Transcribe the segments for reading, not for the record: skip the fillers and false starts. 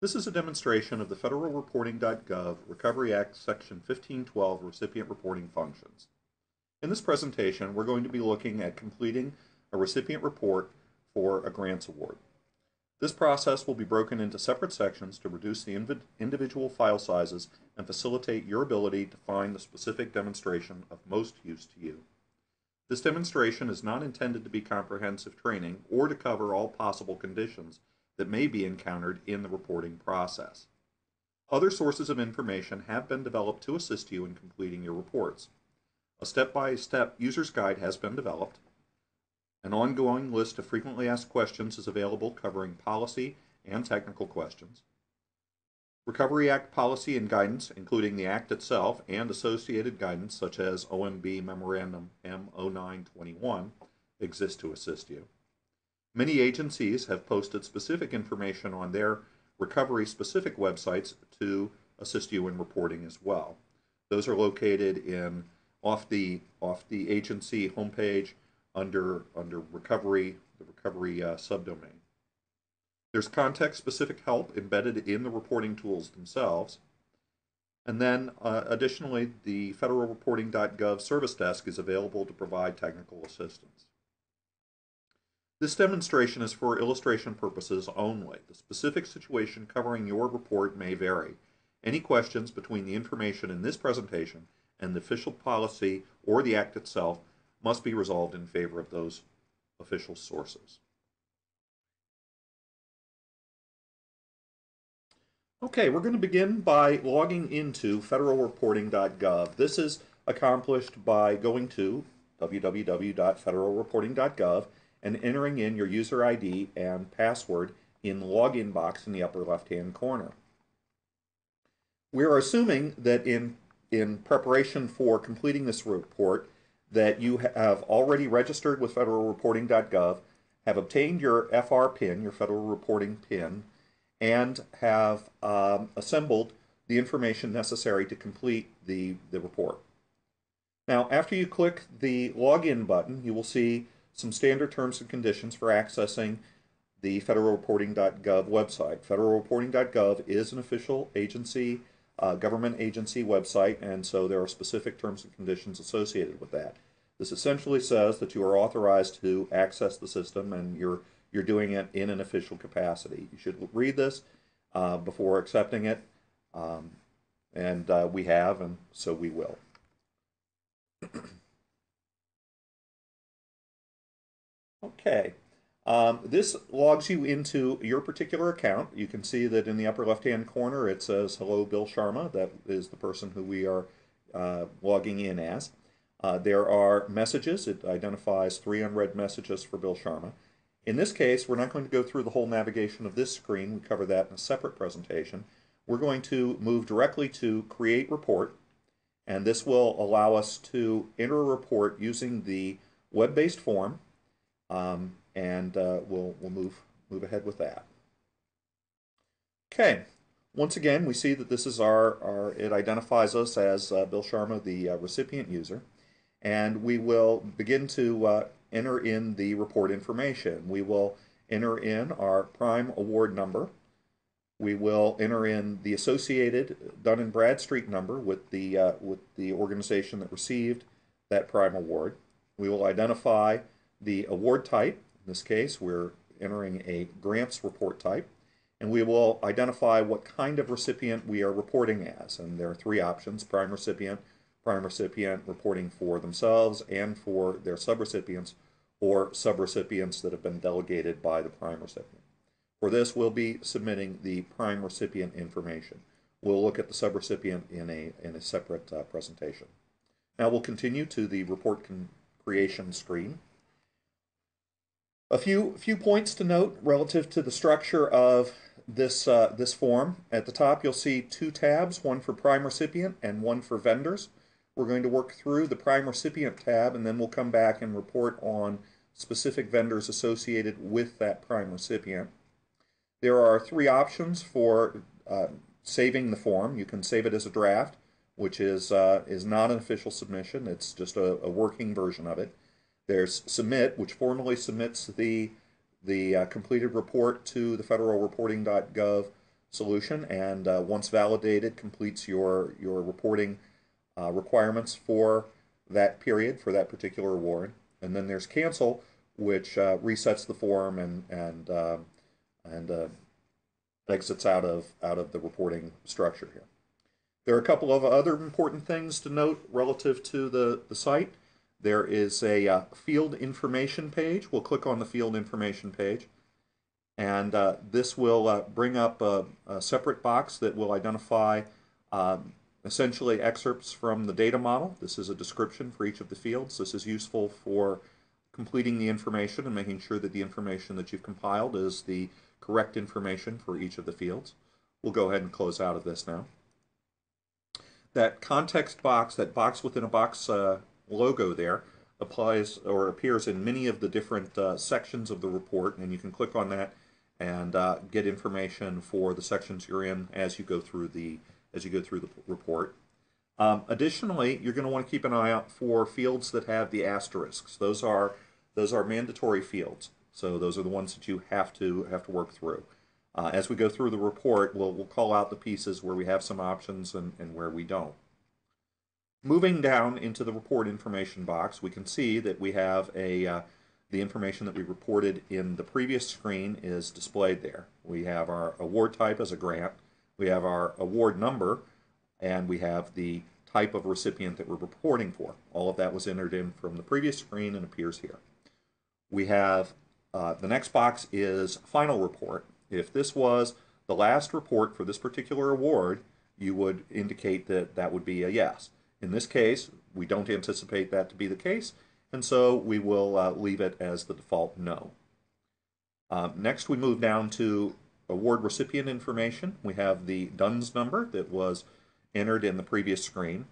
This is a demonstration of the federalreporting.gov Recovery Act Section 1512 recipient reporting functions. In this presentation, we're going to be looking at completing a recipient report for a grants award. This process will be broken into separate sections to reduce the individual file sizes and facilitate your ability to find the specific demonstration of most use to you. This demonstration is not intended to be comprehensive training or to cover all possible conditions that may be encountered in the reporting process. Other sources of information have been developed to assist you in completing your reports. A step-by-step user's guide has been developed. An ongoing list of frequently asked questions is available covering policy and technical questions. Recovery Act policy and guidance, including the Act itself and associated guidance such as OMB Memorandum M0921, exist to assist you. Many agencies have posted specific information on their recovery-specific websites to assist you in reporting as well. Those are located off the agency homepage under recovery, the recovery subdomain. There's context-specific help embedded in the reporting tools themselves. And then additionally, the federalreporting.gov service desk is available to provide technical assistance. This demonstration is for illustration purposes only. The specific situation covering your report may vary. Any questions between the information in this presentation and the official policy or the Act itself must be resolved in favor of those official sources. Okay, we're going to begin by logging into federalreporting.gov. This is accomplished by going to www.federalreporting.gov and entering in your user ID and password in the login box in the upper left-hand corner. We're assuming that in preparation for completing this report that you have already registered with federalreporting.gov, have obtained your FR PIN, your Federal Reporting PIN, and have assembled the information necessary to complete the report. Now, after you click the login button, you will see some standard terms and conditions for accessing the federalreporting.gov website. Federalreporting.gov is an official agency, government agency website, and so there are specific terms and conditions associated with that. This essentially says that you are authorized to access the system and you're doing it in an official capacity. You should read this before accepting it, and we have, and so we will. Okay, this logs you into your particular account. You can see that in the upper left-hand corner it says, "Hello, Bill Sharma." That is the person who we are logging in as. There are messages. It identifies 3 unread messages for Bill Sharma. In this case, we're not going to go through the whole navigation of this screen. We cover that in a separate presentation. We're going to move directly to Create Report, and this will allow us to enter a report using the web-based form, and we'll move ahead with that. Okay, once again, we see that this is it identifies us as Bill Sharma, the recipient user, and we will begin to enter in the report information. We will enter in our prime award number. We will enter in the associated Dun & Bradstreet number with the organization that received that prime award. We will identify the award type. In this case, we're entering a grants report type. And we will identify what kind of recipient we are reporting as. And there are 3 options: prime recipient reporting for themselves and for their subrecipients, or subrecipients that have been delegated by the prime recipient. For this, we'll be submitting the prime recipient information. We'll look at the subrecipient in a separate presentation. Now we'll continue to the report creation screen. A few points to note relative to the structure of this form. At the top, you'll see 2 tabs, one for prime recipient and one for vendors. We're going to work through the prime recipient tab, and then we'll come back and report on specific vendors associated with that prime recipient. There are 3 options for saving the form. You can save it as a draft, which is not an official submission. It's just a working version of it. There's Submit, which formally submits the completed report to the federalreporting.gov solution, and once validated, completes your reporting requirements for that period, for that particular award. And then there's cancel, which resets the form and exits out of the reporting structure here. There are a couple of other important things to note relative to the site. There is a field information page. We'll click on the field information page, and this will bring up a separate box that will identify essentially excerpts from the data model. This is a description for each of the fields. This is useful for completing the information and making sure that the information that you've compiled is the correct information for each of the fields. We'll go ahead and close out of this now. That context box, that box within a box logo there, applies or appears in many of the different sections of the report, and you can click on that and get information for the sections you're in as you go through the report. Additionally, you're going to want to keep an eye out for fields that have the asterisks. Those are mandatory fields. So those are the ones that you have to work through. As we go through the report, we'll call out the pieces where we have some options and where we don't. Moving down into the report information box, we can see that we have the information that we reported in the previous screen is displayed there. We have our award type as a grant, we have our award number, and we have the type of recipient that we're reporting for. All of that was entered in from the previous screen and appears here. We have the next box is final report. If this was the last report for this particular award, you would indicate that that would be a yes. In this case, we don't anticipate that to be the case, and so we will leave it as the default no. Next, we move down to award recipient information. We have the DUNS number that was entered in the previous screen.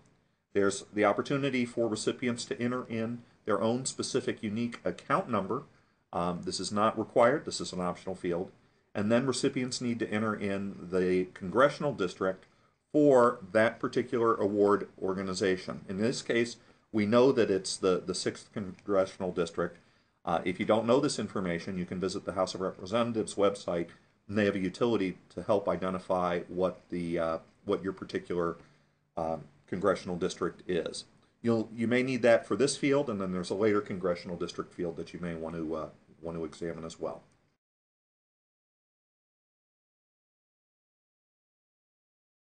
There's the opportunity for recipients to enter in their own specific unique account number. This is not required. This is an optional field. And then recipients need to enter in the congressional district for that particular award organization. In this case, we know that it's the 6th Congressional District. If you don't know this information, you can visit the House of Representatives website, and they have a utility to help identify what your particular congressional district is. You may need that for this field, and then there's a later congressional district field that you may want to examine as well.